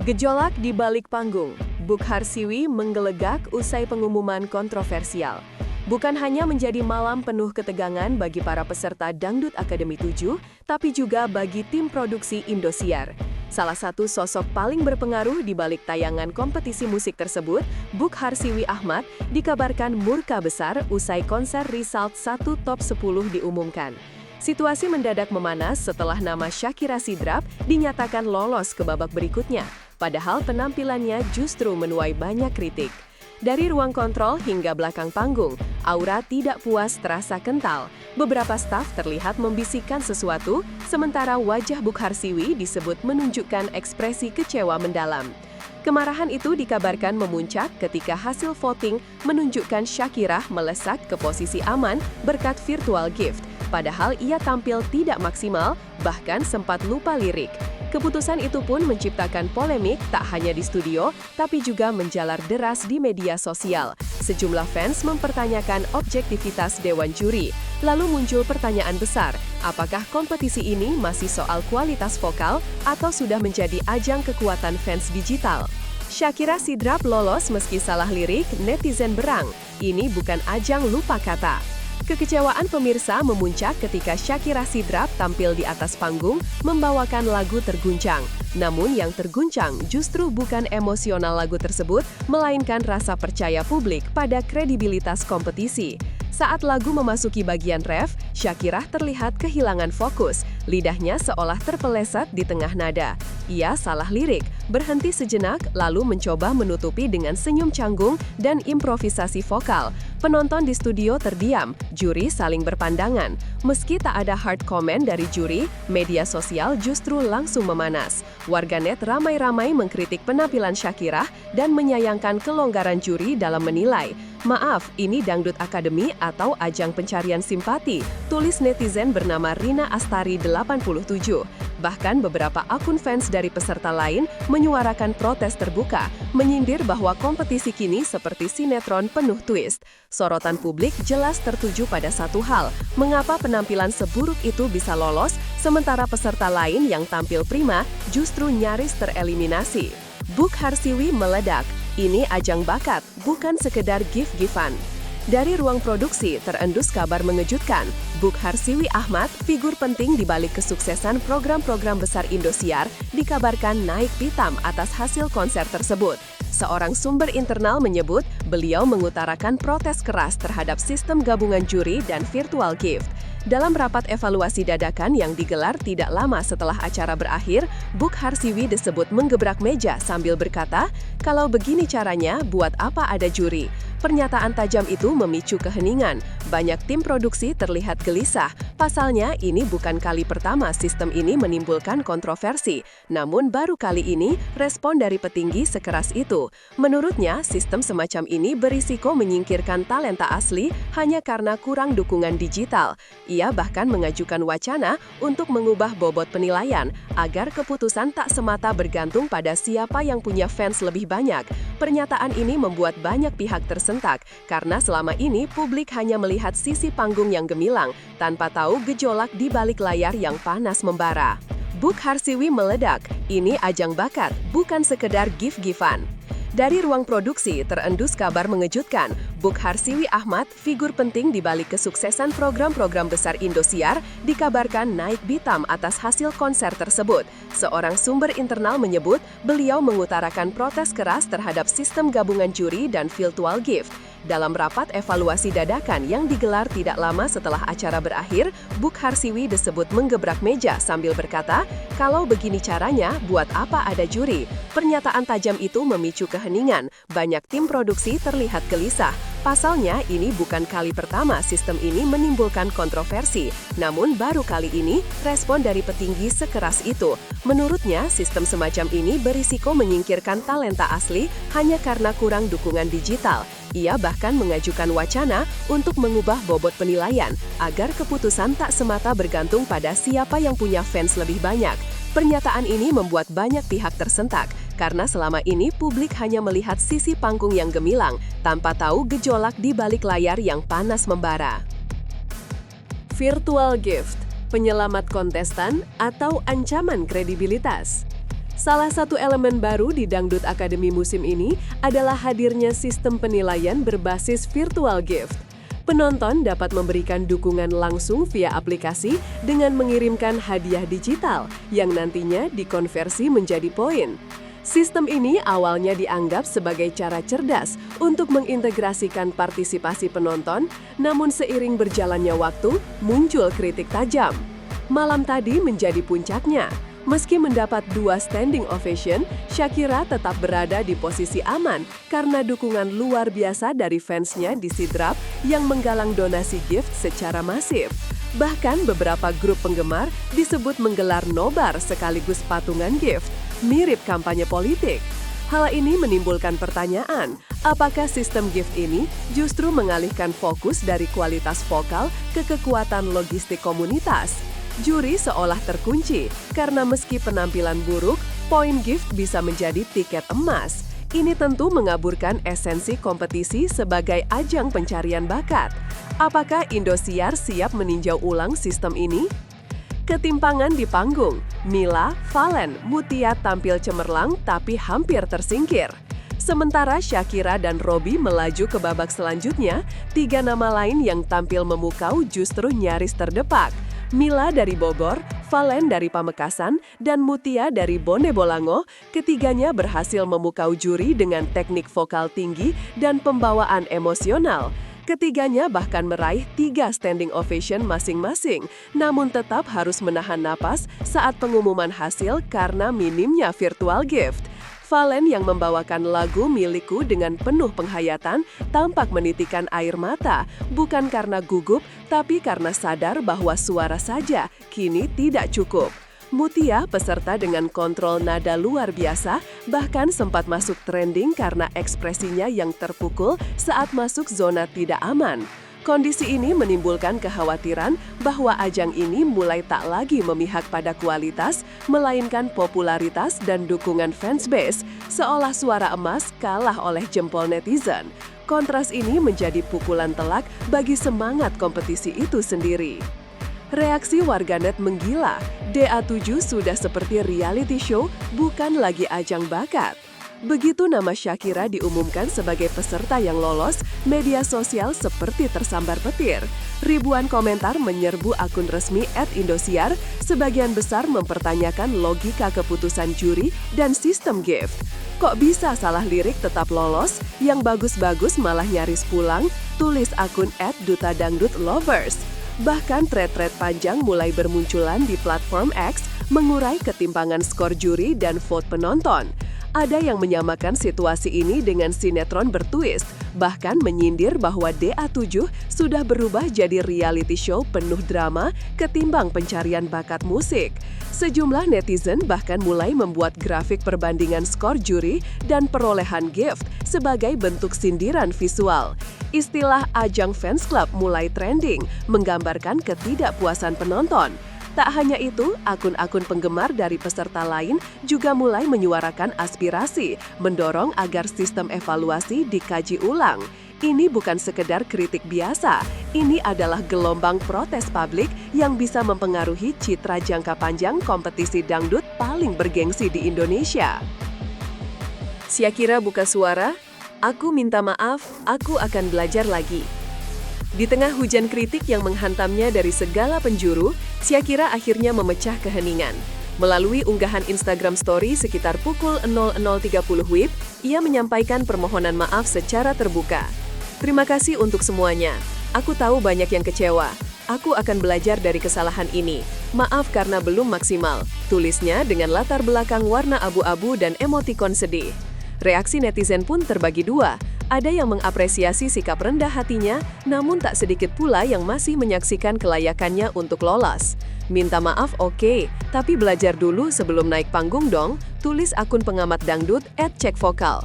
Gejolak di balik panggung, Book Harsiwi menggelegak usai pengumuman kontroversial. Bukan hanya menjadi malam penuh ketegangan bagi para peserta Dangdut Akademi 7, tapi juga bagi tim produksi Indosiar. Salah satu sosok paling berpengaruh di balik tayangan kompetisi musik tersebut, Book Harsiwi Ahmad, dikabarkan murka besar usai konser Result 1 Top 10 diumumkan. Situasi mendadak memanas setelah nama Shakira Sidrap dinyatakan lolos ke babak berikutnya. Padahal penampilannya justru menuai banyak kritik. Dari ruang kontrol hingga belakang panggung, aura tidak puas terasa kental. Beberapa staf terlihat membisikkan sesuatu, sementara wajah Book Harsiwi disebut menunjukkan ekspresi kecewa mendalam. Kemarahan itu dikabarkan memuncak ketika hasil voting menunjukkan Shakira melesak ke posisi aman berkat virtual gift. Padahal ia tampil tidak maksimal, bahkan sempat lupa lirik. Keputusan itu pun menciptakan polemik tak hanya di studio, tapi juga menjalar deras di media sosial. Sejumlah fans mempertanyakan objektivitas Dewan Juri. Lalu muncul pertanyaan besar, apakah kompetisi ini masih soal kualitas vokal atau sudah menjadi ajang kekuatan fans digital? Shakira Sidrap lolos meski salah lirik, netizen berang. Ini bukan ajang lupa kata. Kekecewaan pemirsa memuncak ketika Shakira Sidrap tampil di atas panggung membawakan lagu Terguncang. Namun yang terguncang justru bukan emosional lagu tersebut, melainkan rasa percaya publik pada kredibilitas kompetisi. Saat lagu memasuki bagian ref, Shakira terlihat kehilangan fokus. Lidahnya seolah terpeleset di tengah nada. Ia salah lirik, berhenti sejenak, lalu mencoba menutupi dengan senyum canggung dan improvisasi vokal. Penonton di studio terdiam, juri saling berpandangan. Meski tak ada hard comment dari juri, media sosial justru langsung memanas. Warganet ramai-ramai mengkritik penampilan Shakira dan menyayangkan kelonggaran juri dalam menilai. Maaf, ini Dangdut Akademi atau ajang pencarian simpati, tulis netizen bernama Rina Astari 87. Bahkan beberapa akun fans dari peserta lain menyuarakan protes terbuka, menyindir bahwa kompetisi kini seperti sinetron penuh twist. Sorotan publik jelas tertuju pada satu hal, mengapa penampilan seburuk itu bisa lolos, sementara peserta lain yang tampil prima justru nyaris tereliminasi. Book Harsiwi meledak, ini ajang bakat, bukan sekedar gift-giftan. Dari ruang produksi, terendus kabar mengejutkan. Book Harsiwi Ahmad, figur penting di balik kesuksesan program-program besar Indosiar, dikabarkan naik pitam atas hasil konser tersebut. Seorang sumber internal menyebut beliau mengutarakan protes keras terhadap sistem gabungan juri dan virtual gift. Dalam rapat evaluasi dadakan yang digelar tidak lama setelah acara berakhir, Book Harsiwi disebut menggebrak meja sambil berkata, "Kalau begini caranya, buat apa ada juri?" Pernyataan tajam itu memicu keheningan. Banyak tim produksi terlihat gelisah. Pasalnya, ini bukan kali pertama sistem ini menimbulkan kontroversi. Namun baru kali ini, respon dari petinggi sekeras itu. Menurutnya, sistem semacam ini berisiko menyingkirkan talenta asli hanya karena kurang dukungan digital. Ia bahkan mengajukan wacana untuk mengubah bobot penilaian, agar keputusan tak semata bergantung pada siapa yang punya fans lebih banyak. Pernyataan ini membuat banyak pihak tersentak, karena selama ini publik hanya melihat sisi panggung yang gemilang, tanpa tahu gejolak di balik layar yang panas membara. Book Harsiwi meledak, ini ajang bakat, bukan sekedar gift-giftan. Dari ruang produksi, terendus kabar mengejutkan. Book Harsiwi Ahmad, figur penting di balik kesuksesan program-program besar Indosiar, dikabarkan naik pitam atas hasil konser tersebut. Seorang sumber internal menyebut beliau mengutarakan protes keras terhadap sistem gabungan juri dan virtual gift. Dalam rapat evaluasi dadakan yang digelar tidak lama setelah acara berakhir, Book Harsiwi disebut menggebrak meja sambil berkata, "Kalau begini caranya, buat apa ada juri?" Pernyataan tajam itu memicu keheningan. Banyak tim produksi terlihat gelisah. Pasalnya, ini bukan kali pertama sistem ini menimbulkan kontroversi. Namun baru kali ini, respon dari petinggi sekeras itu. Menurutnya, sistem semacam ini berisiko menyingkirkan talenta asli hanya karena kurang dukungan digital. Ia bahkan mengajukan wacana untuk mengubah bobot penilaian, agar keputusan tak semata bergantung pada siapa yang punya fans lebih banyak. Pernyataan ini membuat banyak pihak tersentak, karena selama ini publik hanya melihat sisi panggung yang gemilang, tanpa tahu gejolak di balik layar yang panas membara. Virtual gift, penyelamat kontestan atau ancaman kredibilitas. Salah satu elemen baru di Dangdut Academy musim ini adalah hadirnya sistem penilaian berbasis virtual gift. Penonton dapat memberikan dukungan langsung via aplikasi dengan mengirimkan hadiah digital yang nantinya dikonversi menjadi poin. Sistem ini awalnya dianggap sebagai cara cerdas untuk mengintegrasikan partisipasi penonton, namun seiring berjalannya waktu, muncul kritik tajam. Malam tadi menjadi puncaknya. Meski mendapat 2 standing ovation, Shakira tetap berada di posisi aman karena dukungan luar biasa dari fansnya di Sidrap yang menggalang donasi gift secara masif. Bahkan beberapa grup penggemar disebut menggelar nobar sekaligus patungan gift, mirip kampanye politik. Hal ini menimbulkan pertanyaan, apakah sistem gift ini justru mengalihkan fokus dari kualitas vokal ke kekuatan logistik komunitas? Juri seolah terkunci, karena meski penampilan buruk, poin gift bisa menjadi tiket emas. Ini tentu mengaburkan esensi kompetisi sebagai ajang pencarian bakat. Apakah Indosiar siap meninjau ulang sistem ini? Ketimpangan di panggung, Mila, Valen, Mutia tampil cemerlang tapi hampir tersingkir. Sementara Shakira dan Robby melaju ke babak selanjutnya, 3 nama lain yang tampil memukau justru nyaris terdepak. Mila dari Bogor, Valen dari Pamekasan, dan Mutia dari Bone Bolango, ketiganya berhasil memukau juri dengan teknik vokal tinggi dan pembawaan emosional. Ketiganya bahkan meraih 3 standing ovation masing-masing, namun tetap harus menahan napas saat pengumuman hasil karena minimnya virtual gift. Valen yang membawakan lagu Milikku dengan penuh penghayatan tampak menitikan air mata, bukan karena gugup, tapi karena sadar bahwa suara saja kini tidak cukup. Mutia, peserta dengan kontrol nada luar biasa, bahkan sempat masuk trending karena ekspresinya yang terpukul saat masuk zona tidak aman. Kondisi ini menimbulkan kekhawatiran bahwa ajang ini mulai tak lagi memihak pada kualitas, melainkan popularitas dan dukungan fansbase, seolah suara emas kalah oleh jempol netizen. Kontras ini menjadi pukulan telak bagi semangat kompetisi itu sendiri. Reaksi warganet menggila, DA7 sudah seperti reality show, bukan lagi ajang bakat. Begitu nama Shakira diumumkan sebagai peserta yang lolos, media sosial seperti tersambar petir. Ribuan komentar menyerbu akun resmi @Indosiar, sebagian besar mempertanyakan logika keputusan juri dan sistem gift. Kok bisa salah lirik tetap lolos, yang bagus-bagus malah nyaris pulang, tulis akun @Duta Dangdut Lovers. Bahkan thread-thread panjang mulai bermunculan di platform X, mengurai ketimpangan skor juri dan vote penonton. Ada yang menyamakan situasi ini dengan sinetron bertwist, bahkan menyindir bahwa DA7 sudah berubah jadi reality show penuh drama ketimbang pencarian bakat musik. Sejumlah netizen bahkan mulai membuat grafik perbandingan skor juri dan perolehan gift sebagai bentuk sindiran visual. Istilah ajang fans club mulai trending, menggambarkan ketidakpuasan penonton. Tak hanya itu, akun-akun penggemar dari peserta lain juga mulai menyuarakan aspirasi, mendorong agar sistem evaluasi dikaji ulang. Ini bukan sekedar kritik biasa, ini adalah gelombang protes publik yang bisa mempengaruhi citra jangka panjang kompetisi dangdut paling bergengsi di Indonesia. Shakira buka suara, "Aku minta maaf, aku akan belajar lagi." Di tengah hujan kritik yang menghantamnya dari segala penjuru, Shakira akhirnya memecah keheningan. Melalui unggahan Instagram Story sekitar pukul 00.30 WIB, ia menyampaikan permohonan maaf secara terbuka. "Terima kasih untuk semuanya. Aku tahu banyak yang kecewa. Aku akan belajar dari kesalahan ini. Maaf karena belum maksimal," tulisnya dengan latar belakang warna abu-abu dan emotikon sedih. Reaksi netizen pun terbagi dua. Ada yang mengapresiasi sikap rendah hatinya, namun tak sedikit pula yang masih menyaksikan kelayakannya untuk lolos. "Minta maaf oke, tapi belajar dulu sebelum naik panggung dong," tulis akun pengamat dangdut @cekvokal.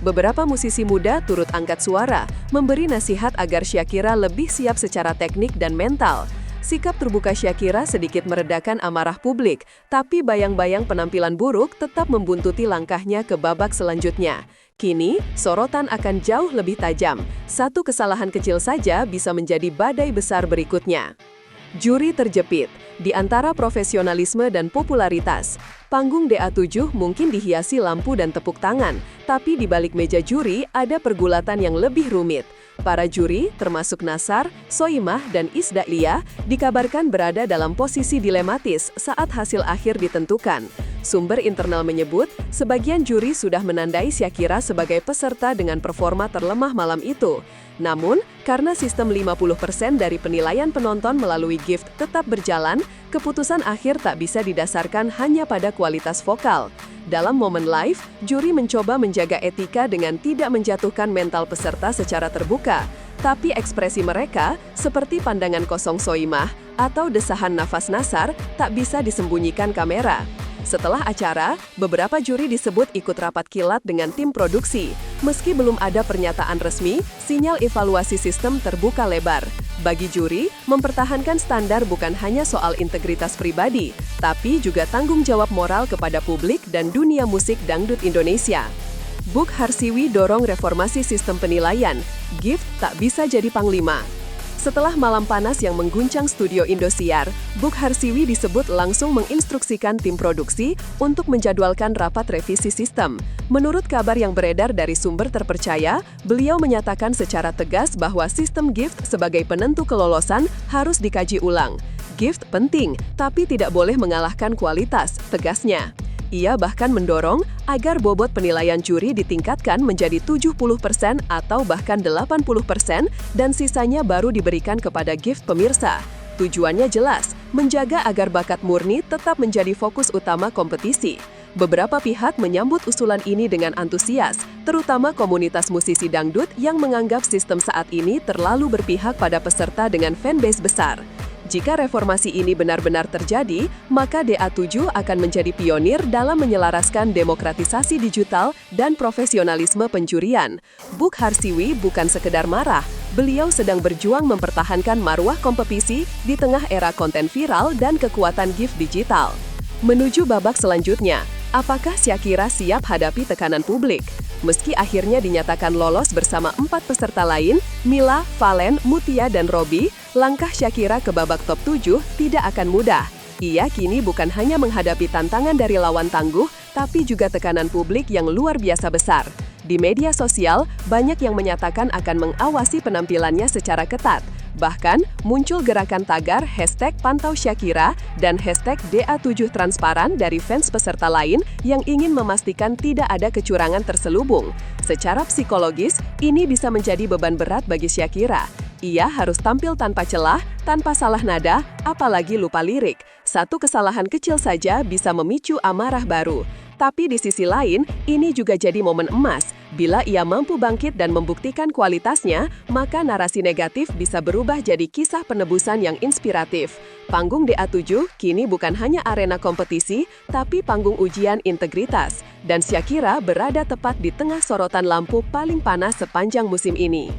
Beberapa musisi muda turut angkat suara, memberi nasihat agar Shakira lebih siap secara teknik dan mental. Sikap terbuka Shakira sedikit meredakan amarah publik, tapi bayang-bayang penampilan buruk tetap membuntuti langkahnya ke babak selanjutnya. Kini, sorotan akan jauh lebih tajam. Satu kesalahan kecil saja bisa menjadi badai besar berikutnya. Juri terjepit di antara profesionalisme dan popularitas. Panggung DA7 mungkin dihiasi lampu dan tepuk tangan, tapi di balik meja juri ada pergulatan yang lebih rumit. Para juri, termasuk Nassar, Soimah, dan Isda'liyah, dikabarkan berada dalam posisi dilematis saat hasil akhir ditentukan. Sumber internal menyebut, sebagian juri sudah menandai Shakira sebagai peserta dengan performa terlemah malam itu. Namun, karena sistem 50% dari penilaian penonton melalui gift tetap berjalan, keputusan akhir tak bisa didasarkan hanya pada kualitas vokal. Dalam momen live, juri mencoba menjaga etika dengan tidak menjatuhkan mental peserta secara terbuka. Tapi ekspresi mereka, seperti pandangan kosong Soimah atau desahan nafas Nassar, tak bisa disembunyikan kamera. Setelah acara, beberapa juri disebut ikut rapat kilat dengan tim produksi. Meski belum ada pernyataan resmi, sinyal evaluasi sistem terbuka lebar. Bagi juri, mempertahankan standar bukan hanya soal integritas pribadi, tapi juga tanggung jawab moral kepada publik dan dunia musik dangdut Indonesia. Buk Harsiwi dorong reformasi sistem penilaian, gift tak bisa jadi panglima. Setelah malam panas yang mengguncang studio Indosiar, Buk Harsiwi disebut langsung menginstruksikan tim produksi untuk menjadwalkan rapat revisi sistem. Menurut kabar yang beredar dari sumber terpercaya, beliau menyatakan secara tegas bahwa sistem gift sebagai penentu kelolosan harus dikaji ulang. Gift penting, tapi tidak boleh mengalahkan kualitas, tegasnya. Ia bahkan mendorong agar bobot penilaian juri ditingkatkan menjadi 70% atau bahkan 80% dan sisanya baru diberikan kepada gift pemirsa. Tujuannya jelas, menjaga agar bakat murni tetap menjadi fokus utama kompetisi. Beberapa pihak menyambut usulan ini dengan antusias, terutama komunitas musisi dangdut yang menganggap sistem saat ini terlalu berpihak pada peserta dengan fanbase besar. Jika reformasi ini benar-benar terjadi, maka DA7 akan menjadi pionir dalam menyelaraskan demokratisasi digital dan profesionalisme penjurian. Buk Harsiwi bukan sekedar marah, beliau sedang berjuang mempertahankan marwah kompetisi di tengah era konten viral dan kekuatan gift digital. Menuju babak selanjutnya, apakah Shakira siap hadapi tekanan publik? Meski akhirnya dinyatakan lolos bersama 4 peserta lain, Mila, Valen, Mutia, dan Robby, langkah Shakira ke babak top 7 tidak akan mudah. Ia kini bukan hanya menghadapi tantangan dari lawan tangguh, tapi juga tekanan publik yang luar biasa besar. Di media sosial, banyak yang menyatakan akan mengawasi penampilannya secara ketat. Bahkan, muncul gerakan tagar #PantauShakira dan #DA7 transparan dari fans peserta lain yang ingin memastikan tidak ada kecurangan terselubung. Secara psikologis, ini bisa menjadi beban berat bagi Shakira. Ia harus tampil tanpa celah, tanpa salah nada, apalagi lupa lirik. Satu kesalahan kecil saja bisa memicu amarah baru. Tapi di sisi lain, ini juga jadi momen emas. Bila ia mampu bangkit dan membuktikan kualitasnya, maka narasi negatif bisa berubah jadi kisah penebusan yang inspiratif. Panggung DA7 kini bukan hanya arena kompetisi, tapi panggung ujian integritas. Dan Shakira berada tepat di tengah sorotan lampu paling panas sepanjang musim ini.